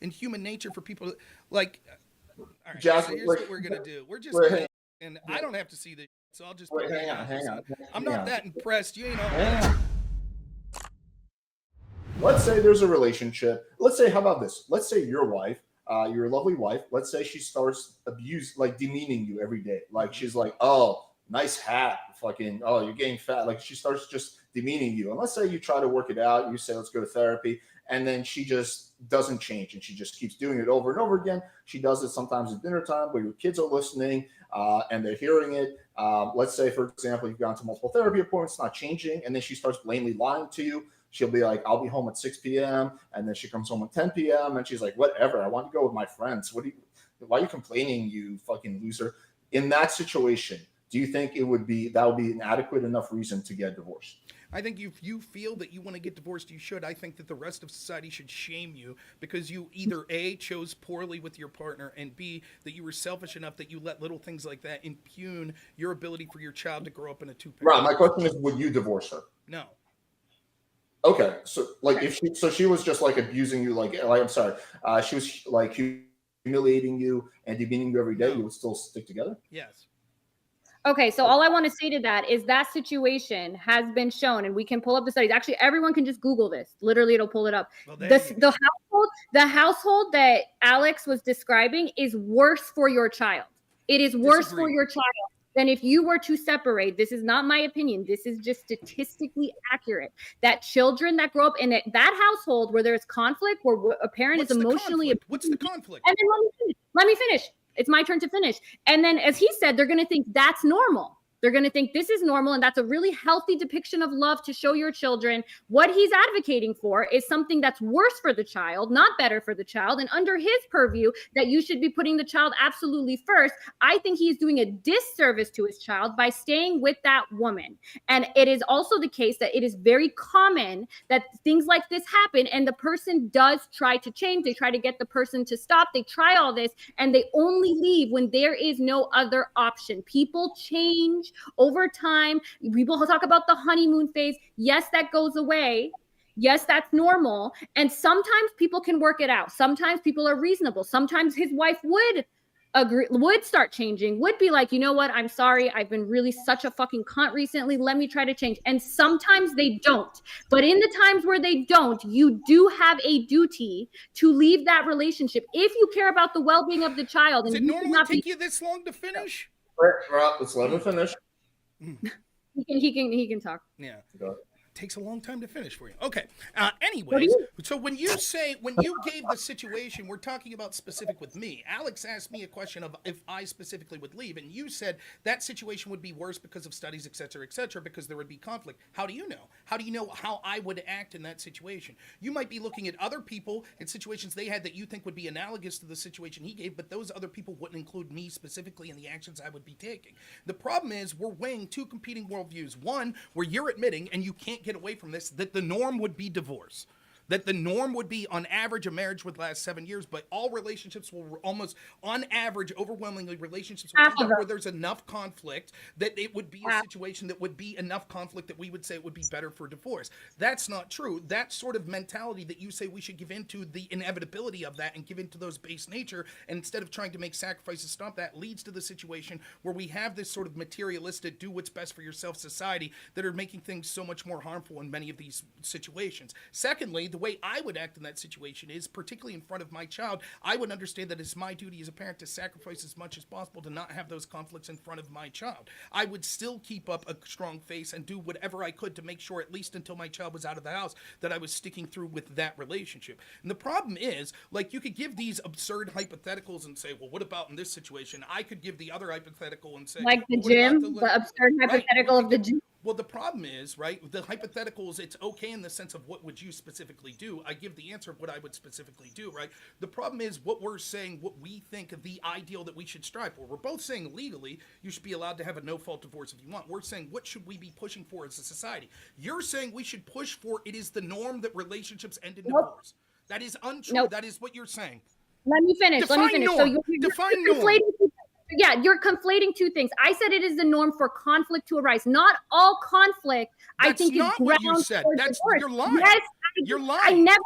in human nature for people to, like. All right, Jack, so here's wait, what we're gonna do. We're just wait, gonna, and I don't have to see this, so I'll just wait, play hang it on, as hang on, listen. I'm hang not on, that impressed. You ain't all hang that. on. Let's say there's a relationship. Let's say, how about this? Let's say your wife, your lovely wife, let's say she starts like demeaning you every day. Like Mhm. she's like, oh, nice hat, fucking, oh, you're getting fat. Like she starts just demeaning you. And let's say you try to work it out. You say, let's go to therapy. And then she just doesn't change and she just keeps doing it over and over again. She does it sometimes at dinner time where your kids are listening and they're hearing it. Let's say, for example, you've gone to multiple therapy appointments, not changing, and then she starts blatantly lying to you. She'll be like, I'll be home at 6 p.m. And then she comes home at 10 p.m. And she's like, whatever, I want to go with my friends. Why are you complaining, you fucking loser? In that situation, do you think that would be an adequate enough reason to get divorced? I think if you feel that you want to get divorced, you should. I think that the rest of society should shame you because you either A, chose poorly with your partner, and B, that you were selfish enough that you let little things like that impugn your ability for your child to grow up in a two parent Right. My question household. is, would you divorce her? No. Okay. So like if she was just like abusing you, like I'm sorry, she was like humiliating you and demeaning you every day, you No. would still stick together? Yes. Okay, so all I want to say to that is that situation has been shown, and we can pull up the studies. Actually, everyone can just Google this. Literally, it'll pull it up. Well, there you go. The household that Alex was describing is worse for your child. It is worse for Disagree. your child than if you were to separate. This is not my opinion. This is just statistically accurate. That children that grow up in that household where there's conflict, where a parent What's is the emotionally conflict? What's the abusing, conflict? and then let me finish. It's my turn to finish. And then, as he said, they're going to think that's normal. They're going to think this is normal, and that's a really healthy depiction of love to show your children. What he's advocating for is something that's worse for the child, not better for the child. And under his purview, that you should be putting the child absolutely first. I think he's doing a disservice to his child by staying with that woman. And it is also the case that it is very common that things like this happen, and the person does try to change. They try to get the person to stop. They try all this, and they only leave when there is no other option. People change over time. People talk about the honeymoon phase. Yes, that goes away. Yes, that's normal. And sometimes people can work it out. Sometimes people are reasonable. Sometimes his wife would start changing, would be like, you know what, I'm sorry, I've been really such a fucking cunt recently, let me try to change. And sometimes they don't. But in the times where they don't, you do have a duty to leave that relationship if you care about the well-being of the child. Does And it you should normally not be. take you this long to finish? Well, let's let him finish. He can talk. Yeah. Go. Takes a long time to finish for you. Okay. Anyways, so when you gave the situation, we're talking about specific with me. Alex asked me a question of if I specifically would leave, and you said that situation would be worse because of studies, et cetera, because there would be conflict. How do you know? How do you know how I would act in that situation? You might be looking at other people and situations they had that you think would be analogous to the situation he gave, but those other people wouldn't include me specifically in the actions I would be taking. The problem is we're weighing two competing worldviews. One, where you're admitting, and you can't get away from this, that the norm would be divorce. That the norm would be, on average, a marriage would last 7 years, but all relationships will almost, on average, overwhelmingly, relationships will end up where there's enough conflict that it would be a situation that would be enough conflict that we would say it would be better for divorce. That's not true. That sort of mentality that you say we should give into the inevitability of that and give into those base nature, and instead of trying to make sacrifices to stop that, leads to the situation where we have this sort of materialistic, do what's best for yourself society that are making things so much more harmful in many of these situations. Secondly, the way I would act in that situation is, particularly in front of my child, I would understand that it's my duty as a parent to sacrifice as much as possible to not have those conflicts in front of my child. I would still keep up a strong face and do whatever I could to make sure, at least until my child was out of the house, that I was sticking through with that relationship. And the problem is, like, you could give these absurd hypotheticals and say, well, what about in this situation? I could give the other hypothetical and say, Like the well, gym, the absurd hypothetical of the gym. Well, the problem is, right, the hypotheticals, it's okay in the sense of what would you specifically do. I give the answer of what I would specifically do, right? The problem is what we're saying, what we think the ideal that we should strive for. We're both saying legally you should be allowed to have a no-fault divorce if you want. We're saying what should we be pushing for as a society. You're saying we should push for it is the norm that relationships end in divorce. That is untrue. Nope. That is what you're saying. Let me finish. Define norm. So you're norm. You're conflating two things. I said it is the norm for conflict to arise. Not all conflict, I think, is not what you grounds said. for That's divorce. you're lying. Yes, You're I lying. never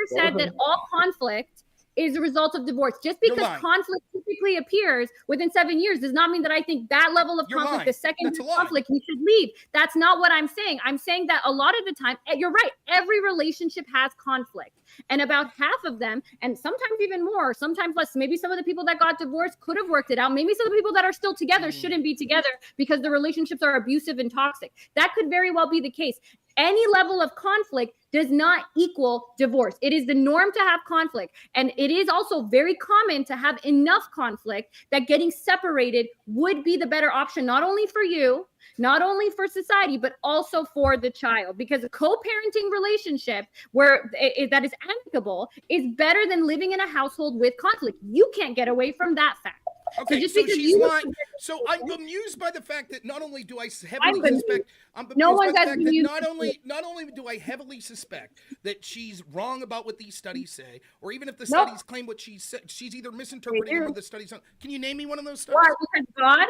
said that all conflict is a result of divorce. Just because conflict typically appears within 7 years does not mean that I think that level of conflict, the second conflict, you should leave. That's not what I'm saying. I'm saying that a lot of the time, you're right, every relationship has conflict. And about half of them, and sometimes even more, sometimes less, maybe some of the people that got divorced could have worked it out. Maybe some of the people that are still together shouldn't be together because the relationships are abusive and toxic. That could very well be the case. Any level of conflict does not equal divorce. It is the norm to have conflict. And it is also very common to have enough conflict that getting separated would be the better option, not only for you, not only for society, but also for the child. Because a co-parenting relationship that is amicable is better than living in a household with conflict. You can't get away from that fact. Okay, so she's lying. So I'm amused by the fact that not only do I heavily suspect, not only do I heavily suspect that she's wrong about what these studies say, or even if the studies claim what she said, she's either misinterpreting them or the studies. Can you name me one of those studies? Why? God?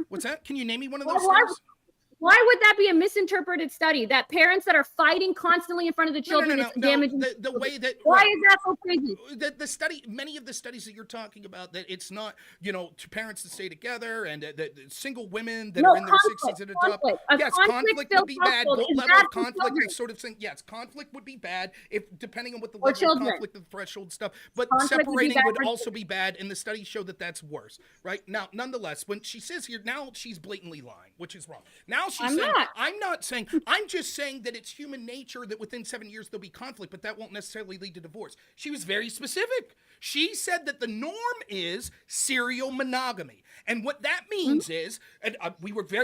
What's that? Can you name me one of those studies? Why would that be a misinterpreted study? That parents that are fighting constantly in front of the children is damaging the way that. Why is that so crazy? The study, many of the studies that you're talking about, that it's not, to parents to stay together and the single women that are in their 60s and adopt. Yes, conflict would be bad. What level of conflict is sort of saying? Yes, conflict would be bad if depending on what the level of conflict, the threshold stuff. But separating would also be bad, and the studies show that that's worse. Right now, nonetheless, when she says here now, she's blatantly lying, which is wrong. Now I'm not saying, I'm just saying that it's human nature that within 7 years there'll be conflict, but that won't necessarily lead to divorce. She was very specific. She said that the norm is serial monogamy. And what that means is, and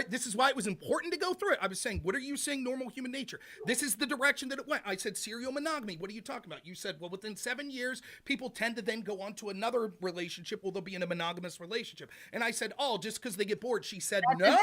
this is why it was important to go through it. I was saying, what are you saying normal human nature? This is the direction that it went. I said serial monogamy. What are you talking about? You said, well, within 7 years, people tend to then go on to another relationship. Well, they'll be in a monogamous relationship. And I said, just because they get bored. She said, no.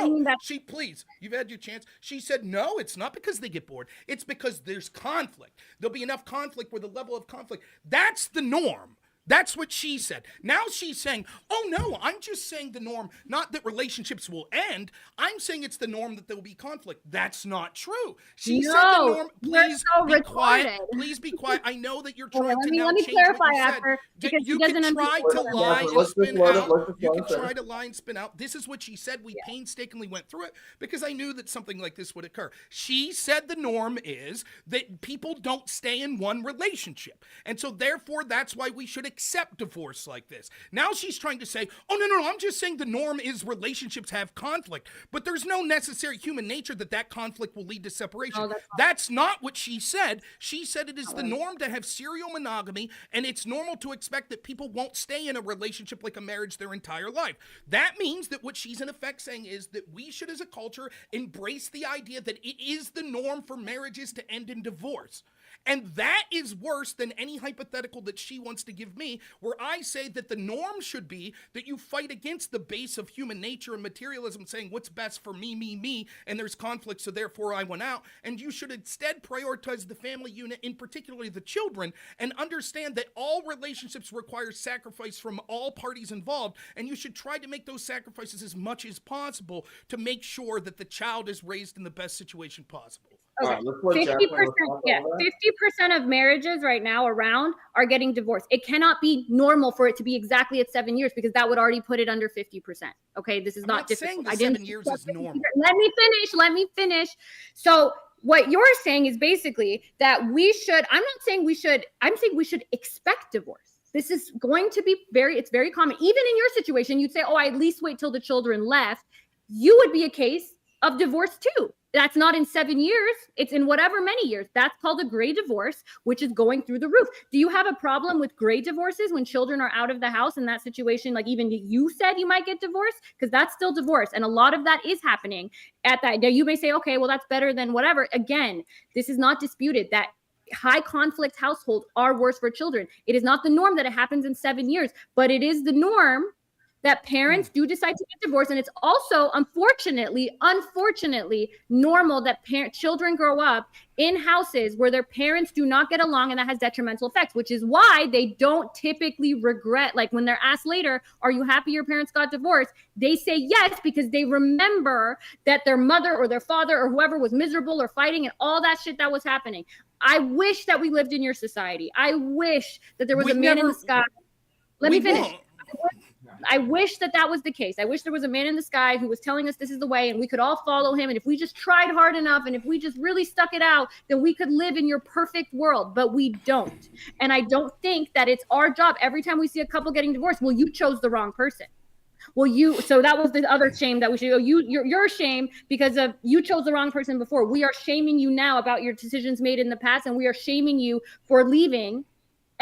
You've had your chance. She said, no, it's not because they get bored. It's because there's conflict. There'll be enough conflict where the level of conflict, that's the norm. That's what she said. Now she's saying, oh no, I'm just saying the norm, not that relationships will end. I'm saying it's the norm that there will be conflict. That's not true. She said the norm. Please be quiet. Please be quiet. I know that you're trying to now change what you said. You can try to lie and spin out. You can try to lie and spin out. This is what she said. We painstakingly went through it because I knew that something like this would occur. She said the norm is that people don't stay in one relationship. And so therefore, that's why we should accept divorce like this. Now she's trying to say, oh, no, I'm just saying the norm is relationships have conflict, but there's no necessary human nature that conflict will lead to separation. Oh, that's not what she said. She said it is the norm to have serial monogamy, and it's normal to expect that people won't stay in a relationship like a marriage their entire life. That means that what she's in effect saying is that we should, as a culture, embrace the idea that it is the norm for marriages to end in divorce. And that is worse than any hypothetical that she wants to give me, where I say that the norm should be that you fight against the base of human nature and materialism, saying what's best for me, and there's conflict, so therefore I went out. And you should instead prioritize the family unit, in particular the children, and understand that all relationships require sacrifice from all parties involved, and you should try to make those sacrifices as much as possible to make sure that the child is raised in the best situation possible. Okay. 50% of marriages right now around are getting divorced. It cannot be normal for it to be exactly at 7 years because that would already put it under 50%. Okay, this is not difficult. Saying 7 years is normal. Let me finish. So what you're saying is basically that I'm saying we should expect divorce. This is going to be it's very common. Even in your situation, you'd say, I at least wait till the children left. You would be a case of divorce too. That's not in 7 years. It's in whatever many years. That's called a gray divorce, which is going through the roof. Do you have a problem with gray divorces when children are out of the house in that situation? Like even you said you might get divorced, because that's still divorce. And a lot of that is happening at that. Now you may say, okay, well, that's better than whatever. Again, this is not disputed that high conflict households are worse for children. It is not the norm that it happens in 7 years, but it is the norm that parents do decide to get divorced. And it's also, unfortunately, normal that children grow up in houses where their parents do not get along, and that has detrimental effects, which is why they don't typically regret. Like when they're asked later, are you happy your parents got divorced? They say yes, because they remember that their mother or their father or whoever was miserable or fighting and all that shit that was happening. I wish that we lived in your society. I wish that there was a man in the sky. Let me finish. I wish that was the case. I wish there was a man in the sky who was telling us this is the way, and we could all follow him. And if we just tried hard enough, and if we just really stuck it out, then we could live in your perfect world. But we don't. And I don't think that it's our job every time we see a couple getting divorced. Well, you chose the wrong person. So that was the other shame that we should go. You're ashamed because of you chose the wrong person before. We are shaming you now about your decisions made in the past, and we are shaming you for leaving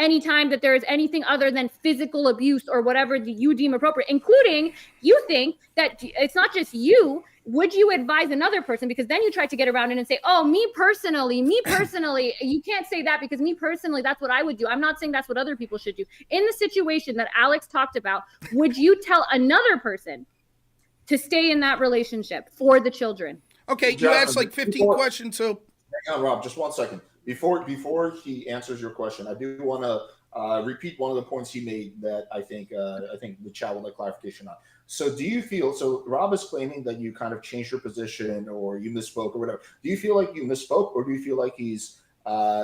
anytime that there is anything other than physical abuse or whatever you deem appropriate, including you think that it's not just you. Would you advise another person? Because then you try to get around it and say, oh, me personally, you can't say that because me personally, that's what I would do. I'm not saying that's what other people should do. In the situation that Alex talked about, would you tell another person to stay in that relationship for the children? Okay, you asked like 15 questions, so. Hang on, Rob, just 1 second. Before he answers your question, I do want to repeat one of the points he made that I think the chat would like clarification on. So do you feel, so Rob is claiming that you kind of changed your position or you misspoke or whatever. Do you feel like you misspoke, or do you feel like he's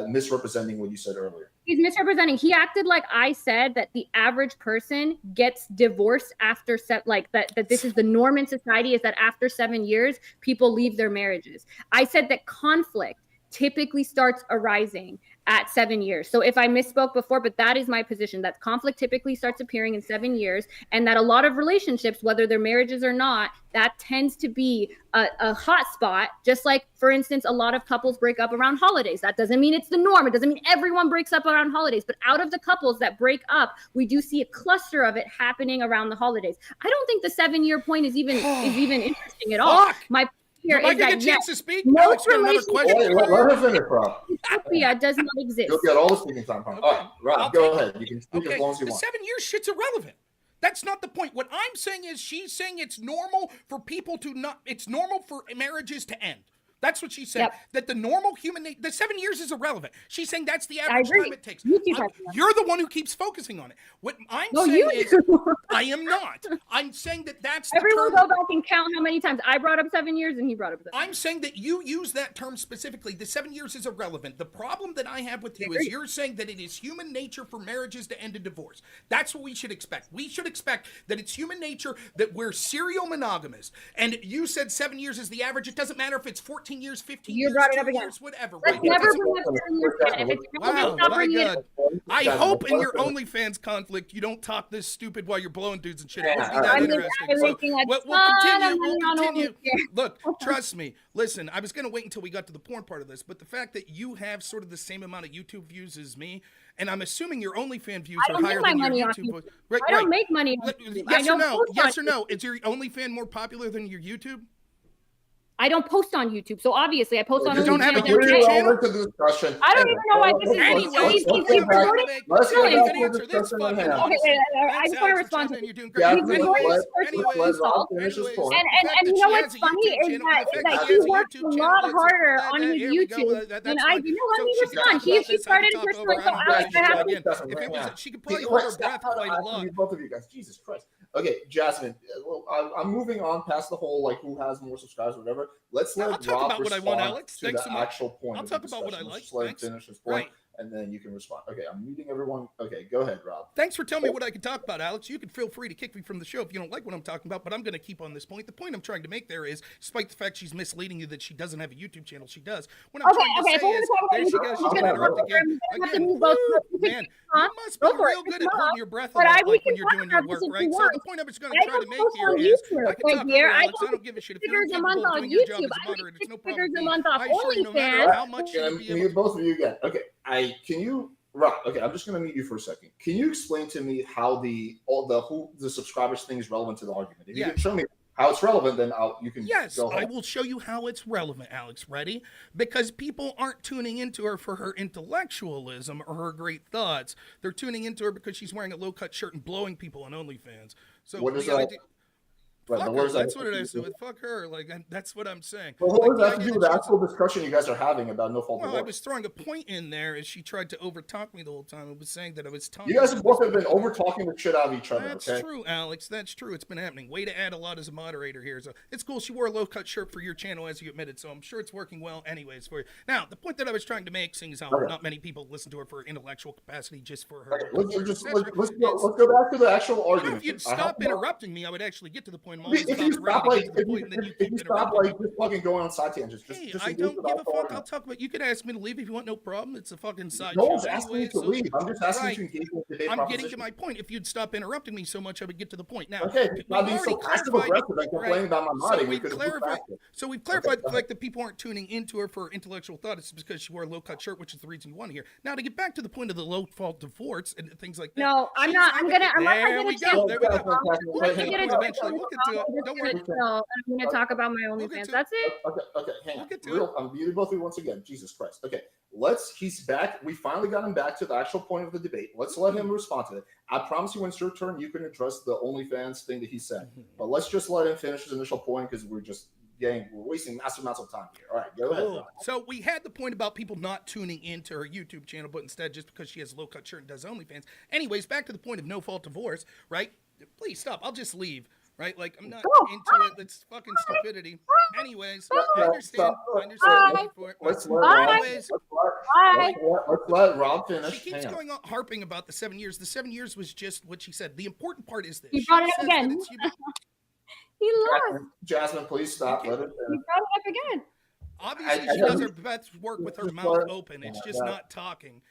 misrepresenting what you said earlier? He's misrepresenting. He acted like I said that the average person gets divorced after that this is the norm in society, is that after 7 years, people leave their marriages. I said that conflict typically starts arising at 7 years. So if I misspoke before, but that is my position, that conflict typically starts appearing in 7 years, and that a lot of relationships, whether they're marriages or not, that tends to be a hot spot. Just like, for instance, a lot of couples break up around holidays. That doesn't mean it's the norm. It doesn't mean everyone breaks up around holidays, but out of the couples that break up, we do see a cluster of it happening around the holidays. I don't think the 7 year point is even interesting at all. My here am I is going that to get a chance to speak? most Alex, got another question. Let her finish, Rob. Utopia does not exist. You'll get all the speaking time. Okay. All right, Rob, go ahead. You can speak as long as you the want. 7 years shit's irrelevant. That's not the point. What I'm saying is she's saying it's normal for people to not, it's normal for marriages to end. That's what she said. Yep. That the normal human, the 7 years is irrelevant. She's saying that's the average time it takes. You're the one who keeps focusing on it. What I'm saying is, I am not. I'm saying that that's everyone go back and count how many times I brought up 7 years and he brought up 7 years. I'm saying that you use that term specifically. The 7 years is irrelevant. The problem that I have with you is you're saying that it is human nature for marriages to end in divorce. That's what we should expect. We should expect that it's human nature that we're serial monogamous. And you said 7 years is the average. It doesn't matter if it's 14 years, 15 years, 2 years, whatever. Let's never bring up 7 years again. If it's wow, my God. I hope in your OnlyFans conflict you don't talk this stupid while you're blowing dudes and shit. It won't be that interesting. So we'll continue. Look, trust me. Listen, I was going to wait until we got to the porn part of this, but the fact that you have sort of the same amount of YouTube views as me, and I'm assuming your OnlyFans views are higher than your YouTube. Right, I don't make money on YouTube. Yes or no? Yes or no? Is your OnlyFans more popular than your YouTube? I don't post on YouTube, so obviously I post on. You don't have a YouTube channel. I don't even know why this is. Anyway, let's answer this fucking. Okay, I just want to respond to. He's ignoring his fault. And you know what's funny is that he works a lot harder on his YouTube than I do. You know, let me respond. He started a personal, so Alex, I have to. She could probably hold her breath quite a lot. Both of you guys, Jesus Christ. Okay, Jasmine. Well, I'm moving on past the whole like who has more subscribers, or whatever. Let's let Rob respond what I want, Alex. To the actual point. I'll talk about what I like. Just let him finish his point, and then you can respond. Okay, I'm muting everyone. Okay, go ahead, Rob. Thanks for telling me what I can talk about, Alex. You can feel free to kick me from the show if you don't like what I'm talking about, but I'm going to keep on this point. The point I'm trying to make there is, despite the fact she's misleading you that she doesn't have a YouTube channel, she does. What I'm trying to say is, there she goes. She's going to interrupt again. Man, you must be real good at holding your breath a lot, like when you're doing your work, right? So the point I'm just going to try to make here is, I can talk over Alex. I don't give a shit if you're capable of doing your job as a moderator. It's no problem. I assure you, no matter how much you be able to. Both of you again. Okay, can you, Rob? Okay, I'm just going to mute you for a second. Can you explain to me how the subscribers thing is relevant to the argument? If you can show me how it's relevant, then you can Yes, go I ahead. will show you how it's relevant, Alex. Ready? Because people aren't tuning into her for her intellectualism or her great thoughts. They're tuning into her because she's wearing a low-cut shirt and blowing people on OnlyFans. So What is the that? idea, Right, fuck but what her. does that That's have what it to has to do do with. Fuck her. Like that's what I'm saying. Well, what Like does the that have to idea do with that the she's. actual discussion you guys are having about no fault Well, I divorce? was throwing a point in there as she tried to overtalk me the whole time. I was saying that I was talking. You guys have both been over talking the shit out of each other. That's Okay. true, Alex. That's true. It's been happening. Way to add a lot as a moderator here. So it's cool. She wore a low-cut shirt for your channel, as you admitted. So I'm sure it's working well, anyways, for you. Now, the point that I was trying to make, seeing as how Okay. not many people listen to her for intellectual capacity, just for her. Okay, let's Is- go back to the actual you know, argument. if you'd I have stop no- interrupting me, I would actually get to the point. I'm always If you about ready stop to like get to the point, and then you if keep you stop interrupting like me. just fucking going on side tangents, Hey, just I engage don't with give our a fuck. argument. I'll talk about. You could ask me to leave if you want. No problem. It's a fucking side No show one's asking you anyway. to So leave. I'm just asking right. you to engage in the debate I'm getting proposition. to my point. If you'd stop interrupting me so much, I would get to the point. Now, Okay, we've not being so already passive clarified. aggressive and complaining about my So modding. We we've could have clarified. faster. So we've clarified go the ahead. fact that people aren't tuning into her for intellectual thought. It's because she wore a low-cut shirt, which is the reason you want to hear. Now, to get back to the point of the low-fault divorce and things like that. No, I'm she's not. I'm gonna. Unless I There get a we chance. go. There we go. Unless I get a chance. Eventually, we'll get to it. Don't worry. No, I'm gonna talk about my We'll get OnlyFans. to it. That's it. Okay, hang We'll on. get to it. I'm muting both of you once again. Jesus Christ. Okay, he's back. We finally got him back to the actual point of the debate. Let's let him respond to it. I promise you when it's your turn, you can address the OnlyFans thing that he said. But let's just let him finish his initial point because we're wasting massive amounts of time here. All right, go ahead. Cool. So we had the point about people not tuning into her YouTube channel, but instead just because she has a low-cut shirt and does OnlyFans. Anyways, back to the point of no-fault divorce, right? Please stop. I'll just leave, right? Like, I'm not into it. It's fucking stupidity. Anyways, I understand. I understand. Wait for it. Let's let Anyways, Rob finish. she keeps going on harping about the 7 years. The 7 years was just what she said. The important part is this. You brought it She up says that again. it's human- He lost. Jasmine, please stop. Let it He brought it up again. Obviously, I she know. does her best work with her Just mouth let- open. It's yeah, just yeah. not talking.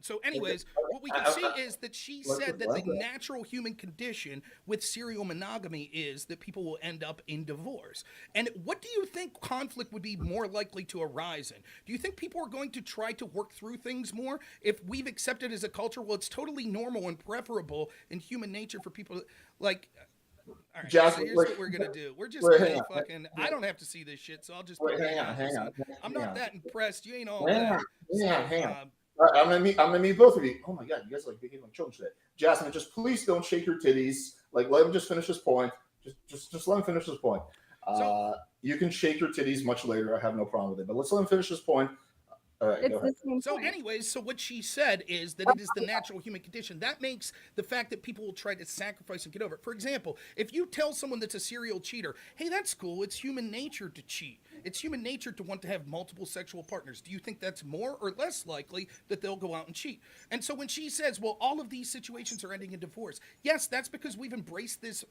So, anyways, what we can see is that she said that the natural human condition with serial monogamy is that people will end up in divorce. And what do you think conflict would be more likely to arise in? Do you think people are going to try to work through things more if we've accepted as a culture, well, it's totally normal and preferable in human nature for people to, like... All right, Jasmine, so here's wait, what we're gonna do. We're just wait, gonna hang on, fucking. I don't have to see this shit, so I'll just. Wait, put it hang on, in. hang on, I'm hang not on. that impressed. You ain't all Hang that. on, hang on. Um, All right, I'm gonna meet both of you. Oh my god, you guys are like behaving like children today. Jasmine, just please don't shake your titties. Like, let him just finish his point. Just let him finish his point. You can shake your titties much later. I have no problem with it. But let's let him finish his point. All right, go It's ahead. the same So, point. anyways, so what she said is that it is the natural human condition. That makes the fact that people will try to sacrifice and get over it. For example, if you tell someone that's a serial cheater, hey, that's cool. It's human nature to cheat. It's human nature to want to have multiple sexual partners. Do you think that's more or less likely that they'll go out and cheat? And so when she says, well, all of these situations are ending in divorce, yes, that's because we've embraced this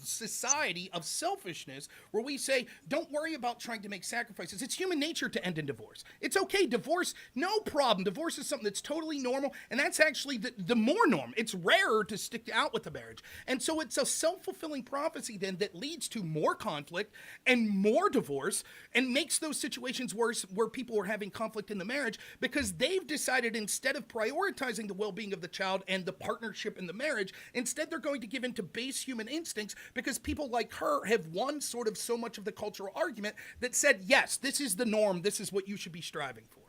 society of selfishness where we say, don't worry about trying to make sacrifices. It's human nature to end in divorce. It's okay. Divorce, no problem. Divorce is something that's totally normal, and that's actually the more norm. It's rarer to stick out with a marriage. And so it's a self-fulfilling prophecy then that leads to more conflict and more divorce and makes those situations worse where people are having conflict in the marriage because they've decided instead of prioritizing the well-being of the child and the partnership in the marriage, instead they're going to give in to base human instincts because people like her have won sort of so much of the cultural argument that said, yes, this is the norm. This is what you should be striving for.